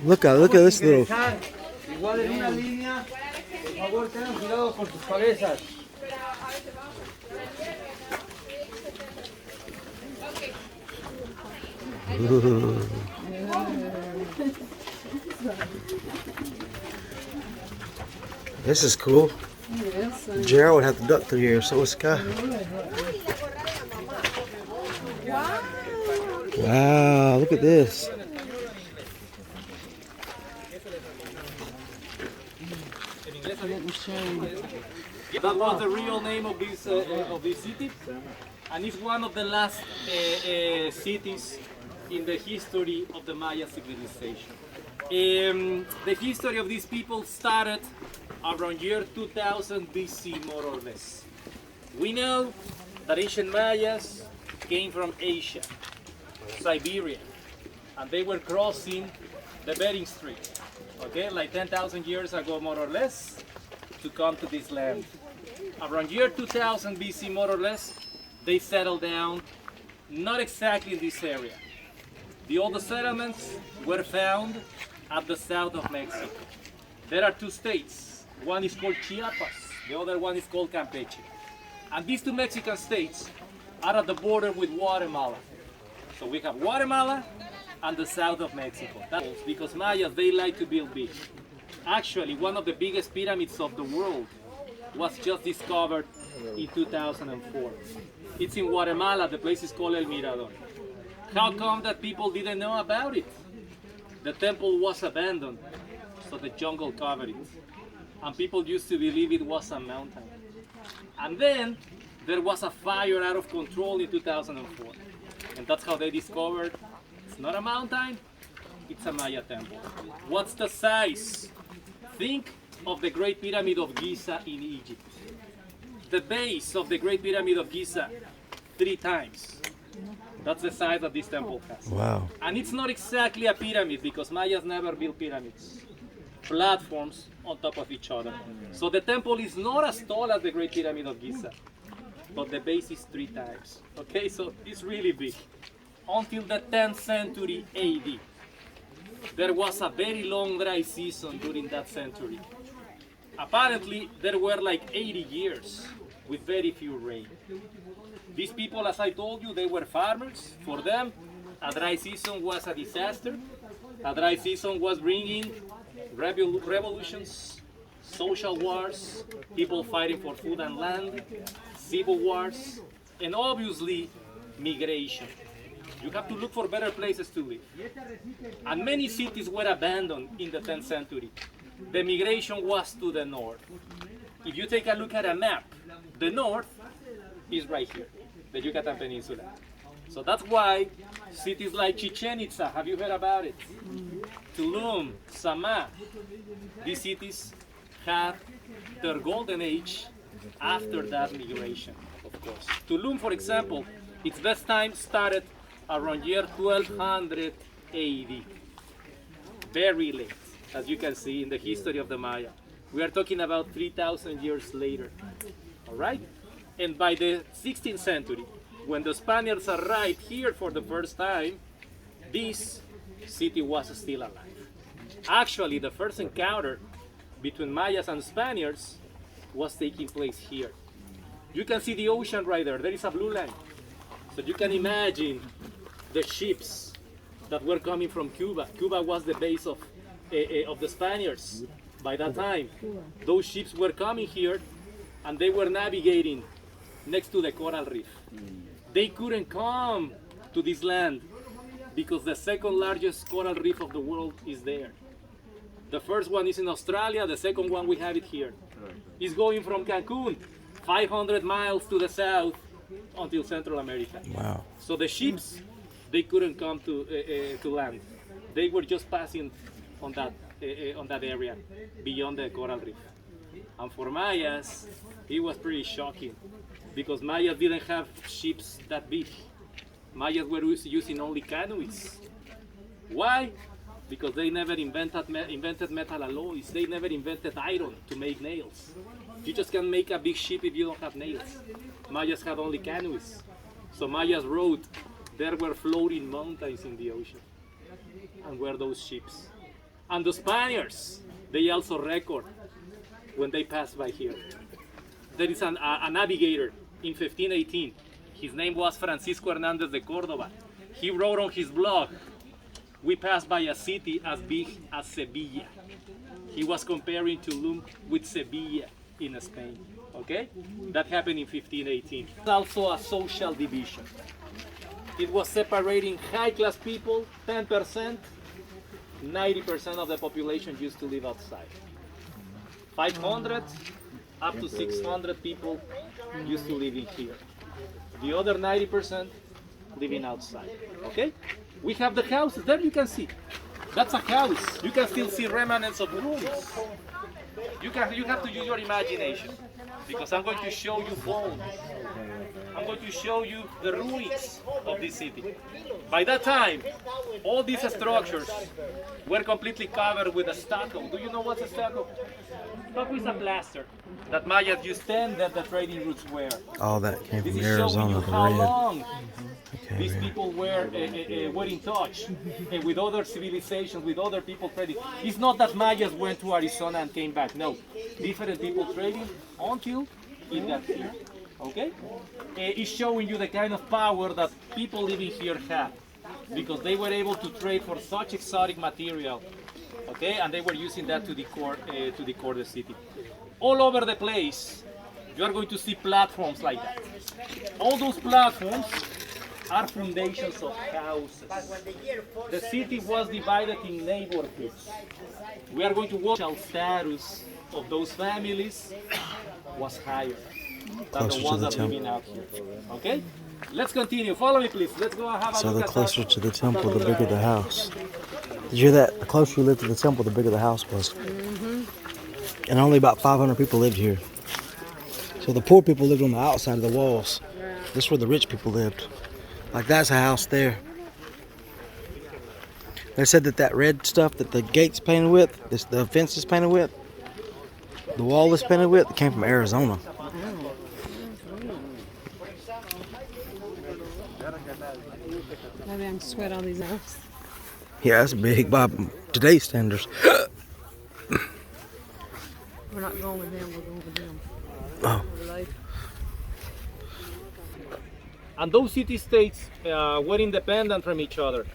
Look at this little. Igual en una línea, por favor tengan cuidado con sus cabezas. This is cool. Gerald would have to duck through here, so is Sky. Wow, look at this. That was the real name of this city, and it's one of the last cities in the history of the Maya civilization. The history of these people started around year 2000 BC, more or less. We know that ancient Mayas came from Asia, Siberia, and they were crossing the Bering Strait, okay, like 10,000 years ago, more or less, to come to this land. Around year 2000 BC, more or less, they settled down, not exactly in this area. The oldest settlements were found at the south of Mexico. There are two states. One is called Chiapas, the other one is called Campeche. And these two Mexican states are at the border with Guatemala. So we have Guatemala and the south of Mexico. That's because Mayas, they like to build big. Actually, one of the biggest pyramids of the world was just discovered in 2004. It's in Guatemala, the place is called El Mirador. How come that people didn't know about it? The temple was abandoned, so the jungle covered it. And people used to believe it was a mountain. And then there was a fire out of control in 2004. And that's how they discovered it's not a mountain, it's a Maya temple. What's the size? Think of the Great Pyramid of Giza in Egypt. The base of the Great Pyramid of Giza, 3 times. That's the size that this temple has. Wow. And it's not exactly a pyramid because Mayas never built pyramids. Platforms on top of each other. So the temple is not as tall as the Great Pyramid of Giza, but the base is 3 times. Okay, so it's really big. Until the 10th century AD. There was a very long dry season during that century. Apparently, there were like 80 years with very few rain. These people, as I told you, they were farmers. For them, a dry season was a disaster. A dry season was bringing revolutions, social wars, people fighting for food and land, civil wars, and obviously migration. You have to look for better places to live. And many cities were abandoned in the 10th century. The migration was to the north. If you take a look at a map, the north is right here, the Yucatan Peninsula. So that's why cities like Chichen Itza, have you heard about it? Tulum, Sama, these cities had their golden age after that migration, of course. Tulum, for example, its best time started around year 1200 AD. Very late, as you can see in the history of the Maya. We are talking about 3,000 years later, all right? And by the 16th century, when the Spaniards arrived here for the first time, this city was still alive. Actually, the first encounter between Mayas and Spaniards was taking place here. You can see the ocean right there. There is a blue line. So you can imagine the ships that were coming from Cuba. Cuba was the base of the Spaniards by that time. Those ships were coming here and they were navigating next to the coral reef. They couldn't come to this land because the second largest coral reef of the world is there. The first one is in Australia, the second one we have it here. It's going from Cancun, 500 miles to the south until Central America. Wow. So the ships, they couldn't come to land. They were just passing on that area beyond the coral reef. And for Mayas, it was pretty shocking because Mayas didn't have ships that big. Mayas were using only canoes. Why? Because they never invented metal alloys. They never invented iron to make nails. You just can't make a big ship if you don't have nails. Mayas had only canoes. So Mayas rode there were floating mountains in the ocean, and were those ships. And the Spaniards, they also record when they passed by here. There is a navigator in 1518. His name was Francisco Hernandez de Córdoba. He wrote on his blog, "We passed by a city as big as Sevilla." He was comparing Tulum with Sevilla in Spain. Okay? That happened in 1518. Also a social division. It was separating high-class people, 10%, 90% of the population used to live outside. 500 up to 600 people used to live in here. The other 90% living outside. Okay? We have the houses. There you can see. That's a house. You can still see remnants of rooms. You have to use your imagination, because I'm going to show you bones. I'm going to show you the ruins of this city. By that time, all these structures were completely covered with a stucco. Do you know what's a stucco? Stucco is a plaster that Mayas used then that the trading routes were. All that came This from is showing Arizona, you the how red. long Okay, these red. people were in touch with other civilizations, with other people trading. It's not that Mayas went to Arizona and came back. No, different people trading until it got here. Okay, it's showing you the kind of power that people living here have, because they were able to trade for such exotic material. Okay, and they were using that to decor the city. All over the place, you are going to see platforms like that. All those platforms are foundations of houses. The city was divided in neighborhoods. We are going to watch the status of those families was higher than Closer the to ones the that living temple. out here. Okay? Let's continue. Follow me, please. Let's go and have a So look the at closer that. to the temple, the bigger the house. Did you hear that? The closer you lived to the temple, the bigger the house was. And only about 500 people lived here. So the poor people lived on the outside of the walls. This is where the rich people lived. Like that's a house there. They said that red stuff that the gate's painted with, the fence is painted with, the wall is painted with, it came from Arizona. Maybe I'm sweat all these out. Yeah, that's big by today's standards. We're not going with them, we're going with them. Oh. We're like, And those city-states were independent from each other.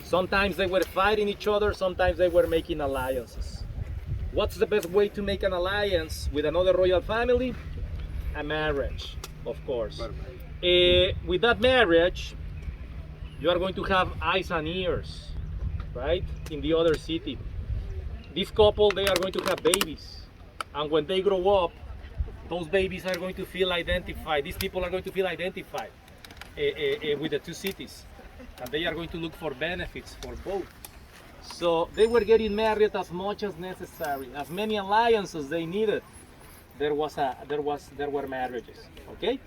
Sometimes they were fighting each other, sometimes they were making alliances. What's the best way to make an alliance with another royal family? A marriage, of course. With that marriage, you are going to have eyes and ears, right, in the other city. This couple, they are going to have babies. And when they grow up, those babies are going to feel identified. These people are going to feel identified with the two cities. And they are going to look for benefits for both. So they were getting married as much as necessary. As many alliances they needed, there were marriages. Okay?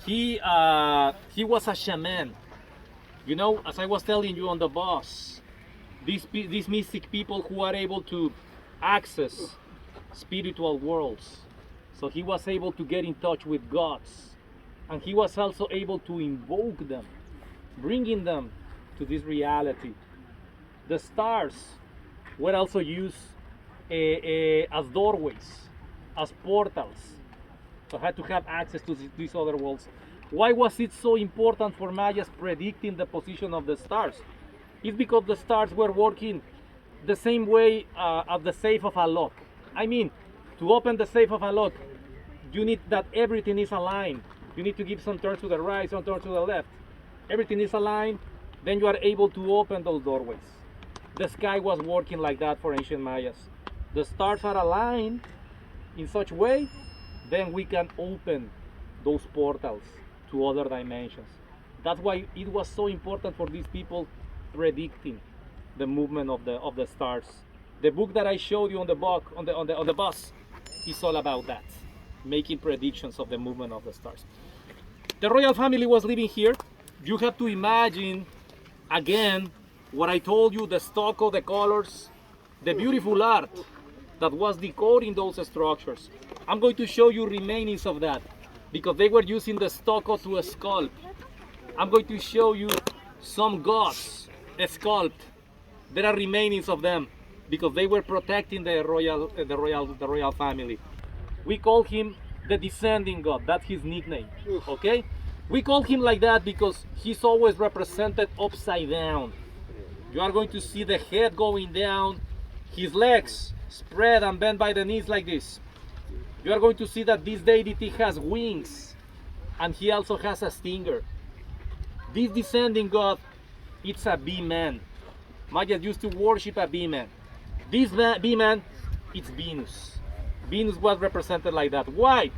He was a shaman. You know, as I was telling you on the bus, these mystic people who are able to access spiritual worlds. So he was able to get in touch with gods, and he was also able to invoke them, bringing them to this reality. The stars were also used as doorways, as portals. So had to have access to these other worlds. Why was it so important for Mayas predicting the position of the stars? It's because the stars were working the same way as the safe of a lock. I mean, to open the safe of a lock, you need that everything is aligned. You need to give some turns to the right, some turns to the left. Everything is aligned, then you are able to open those doorways. The sky was working like that for ancient Mayas. The stars are aligned in such way, then we can open those portals to other dimensions. That's why it was so important for these people predicting the movement of the stars. The book that I showed you on the bus is all about that, making predictions of the movement of the stars. The royal family was living here. You have to imagine again what I told you, the stucco, the colors, the beautiful art that was decoring those structures. I'm going to show you remainings of that, because they were using the stucco to sculpt I'm going to show you some gods sculpted. There are remainings of them because they were protecting the royal family. We call him the descending god. That's his nickname. Okay? We call him like that because he's always represented upside down. You are going to see the head going down, his legs spread and bent by the knees like this. You are going to see that this deity has wings and he also has a stinger. This descending god, it's a bee man. Mayas used to worship a bee man. This bee man, it's Venus. Venus was represented like that. Why?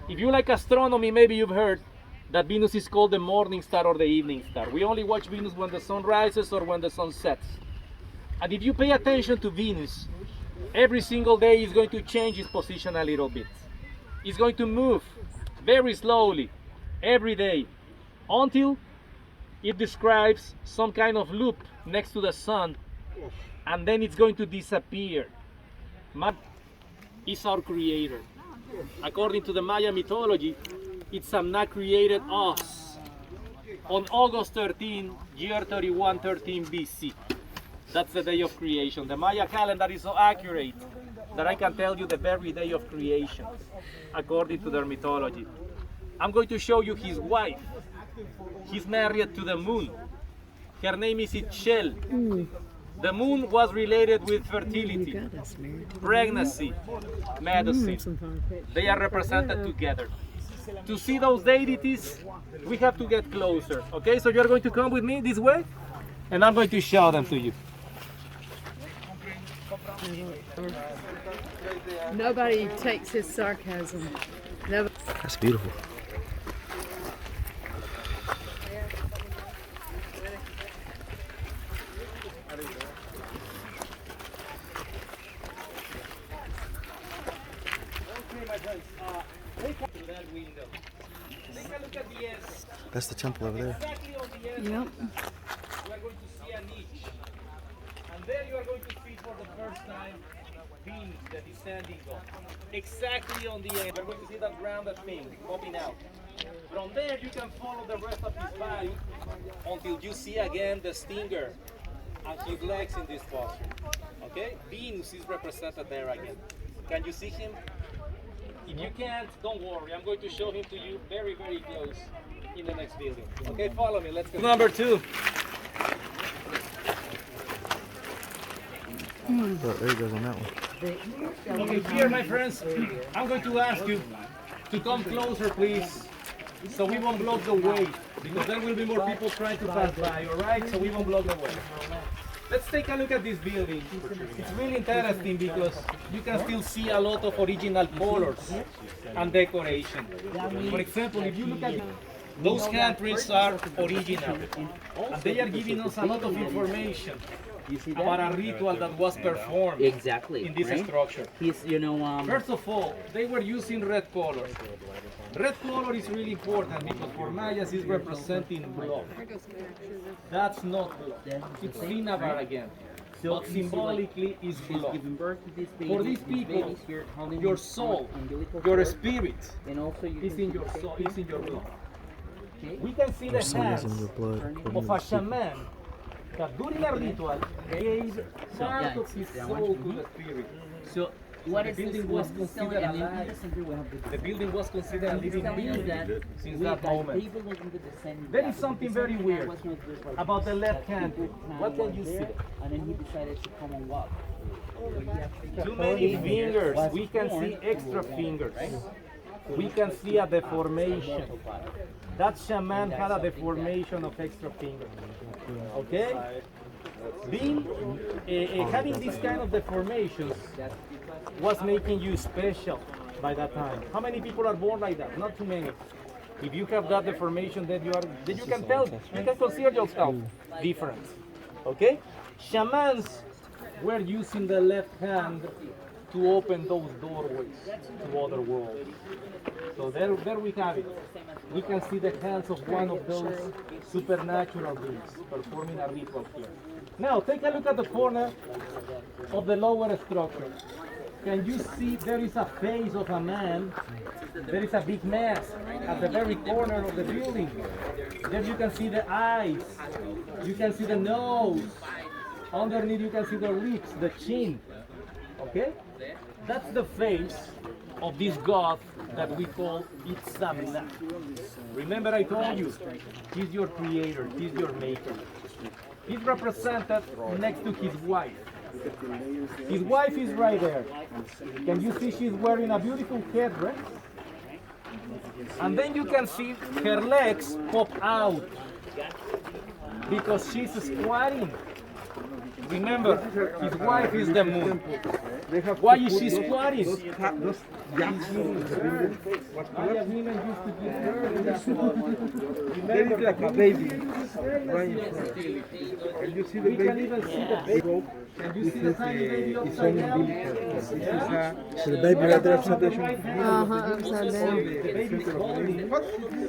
If you like astronomy, maybe you've heard that Venus is called the morning star or the evening star. We only watch Venus when the sun rises or when the sun sets. And if you pay attention to Venus, every single day is going to change its position a little bit. It's going to move very slowly every day until it describes some kind of loop next to the sun, and then it's going to disappear. Man is our creator. According to the Maya mythology, it's Samna created us on August 13, year 3113 BC. That's the day of creation. The Maya calendar is so accurate that I can tell you the very day of creation, according to their mythology. I'm going to show you his wife. He's married to the moon. Her name is Itchel. The moon was related with fertility, pregnancy, medicine. They are represented together. To see those deities, we have to get closer. Okay, so you're going to come with me this way, and I'm going to show them to you. Nobody takes his sarcasm. Nobody. That's beautiful. That's the temple over there. Yep. You are going to see a niche, and there you are going to see for the first time Venus, the descending god. Exactly on the end, you're going to see that rounded thing popping out. From there, you can follow the rest of his body until you see again the stinger and his legs in this posture. Okay, Venus is represented there again. Can you see him? If you can't, don't worry. I'm going to show him to you very, very close in the next building. Okay, follow me. Let's go. Number 2. Oh, there he goes on that one. Okay, here, my friends, I'm going to ask you to come closer, please, so we won't block the way, because there will be more people trying to pass by, all right? So we won't block the way. Let's take a look at this building. It's really interesting because you can still see a lot of original colors and decoration. For example, if you look at those handprints are original, and they are giving us a lot of information about a ritual that was performed in this structure. First of all, they were using red color. Red color is really important because for Mayas it's representing blood. That's not blood. It's cinnabar again. But symbolically is blood. For these people, your soul, your spirit is in your soul, is in your blood. We can see the hands of a shaman that during a ritual gave part of his soul to the spirit. So what is building was considered alive. The building was considered a living being since that moment. There is something very weird about the left hand. What can you see? And then he decided to come and walk. Too many fingers. We can see extra fingers. We can see a deformation. That shaman had a deformation of extra fingers. Okay? Having this kind of deformations was making you special by that time. How many people are born like that? Not too many. If you have that deformation, then you can tell, you can consider yourself different. Okay? Shamans were using the left hand to open those doorways to other worlds. So there we have it. We can see the hands of one of those supernatural beings performing a ritual here. Now take a look at the corner of the lower structure. can you see there is a face of a man? There is a big mask at the very corner of the building. There you can see the eyes, you can see the nose, underneath you can see the lips, the chin. Okay? That's the face of this god that we call Itzamna. Remember I told you, he's your creator, he's your maker. He's represented next to his wife. His wife is right there. Can you see she's wearing a beautiful headdress? And then you can see her legs pop out because she's squatting. Remember, his wife is the moon. Why is she squatting? Maya women used to give birth in that spot. There is like a baby right in front. And you see the We baby. can even see the baby. Can you see the tiny baby upside down? So the baby right there upside down. Upside down. The baby is holding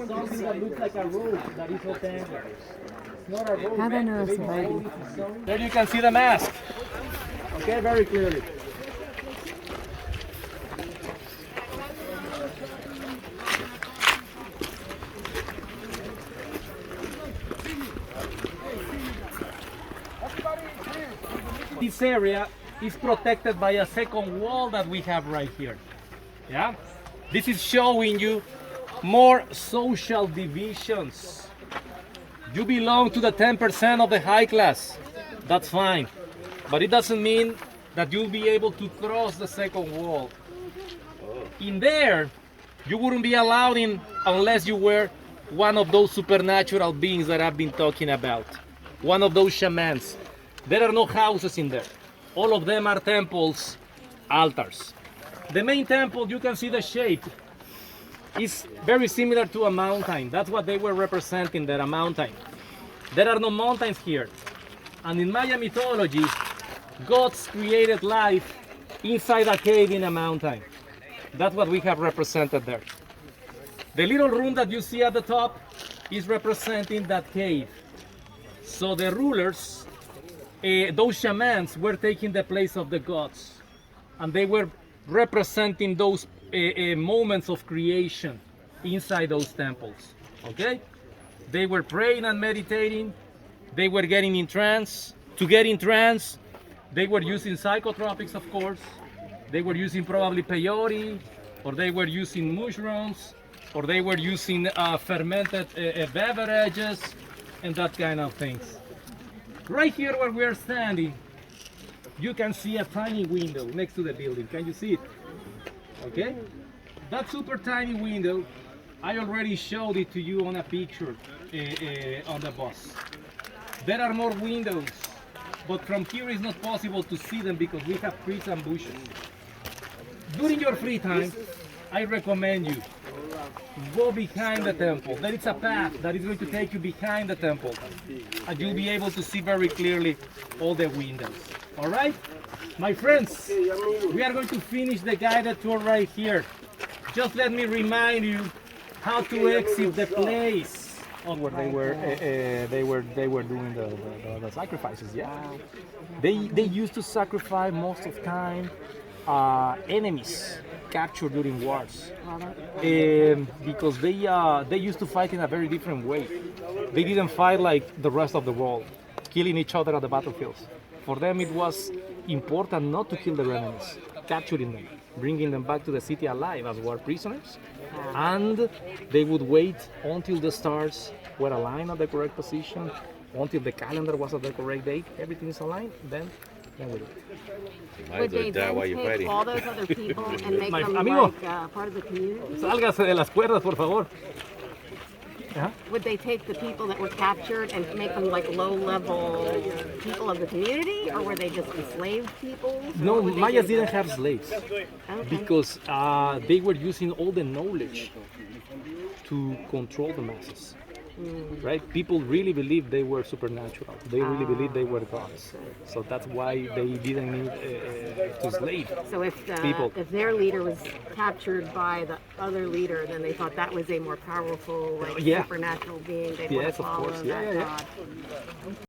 something that looks like a rope that is open. It's not a rope. How do I know it's a baby? There you can see the mask. Okay, very clearly. This area is protected by a second wall that we have right here. Yeah? This is showing you more social divisions. You belong to the 10% of the high class. That's fine. But it doesn't mean that you'll be able to cross the second wall. In there, you wouldn't be allowed in unless you were one of those supernatural beings that I've been talking about. One of those shamans. There are no houses in there. All of them are temples, altars. The main temple, you can see the shape, is very similar to a mountain. That's what they were representing there, a mountain. There are no mountains here. And in Maya mythology, gods created life inside a cave in a mountain. That's what we have represented there. The little room that you see at the top is representing that cave. So the rulers, those shamans, were taking the place of the gods. And they were representing those moments of creation inside those temples. Okay? They were praying and meditating. They were getting in trance. To get in trance, they were using psychotropics, of course. They were using probably peyote, or they were using mushrooms, or they were using fermented beverages, and that kind of things. Right here where we are standing, you can see a tiny window next to the building. Can you see it? Okay? That super tiny window, I already showed it to you on a picture on the bus. There are more windows, but from here it's not possible to see them because we have trees and bushes. During your free time, I recommend you go behind the temple. There is a path that is going to take you behind the temple, and you'll be able to see very clearly all the windows. All right, my friends, we are going to finish the guided tour right here. Just let me remind you how to exit the place where they were doing the sacrifices. Yeah, they used to sacrifice most of the time enemies captured during wars, because they used to fight in a very different way. They didn't fight like the rest of the world, killing each other at the battlefields. For them it was important not to kill their enemies, capturing them, bringing them back to the city alive as war prisoners, and they would wait until the stars were aligned at the correct position, until the calendar was at the correct date, everything is aligned, then we do it. Would they then take all those other people and make them amigo. like part of the community? Sálgase de las cuerdas, por favor. Would they take the people that were captured and make them like low-level people of the community, or were they just enslaved people? No, What would they Mayas do? didn't have slaves Okay. because they were using all the knowledge to control the masses. Right? People really believed they were supernatural. They really believed they were gods. So that's why they didn't need to slave So people. if their leader was captured by the other leader, then they thought that was a more powerful, like Yeah. supernatural being. They'd Yes, want of to follow course. that Yeah. god.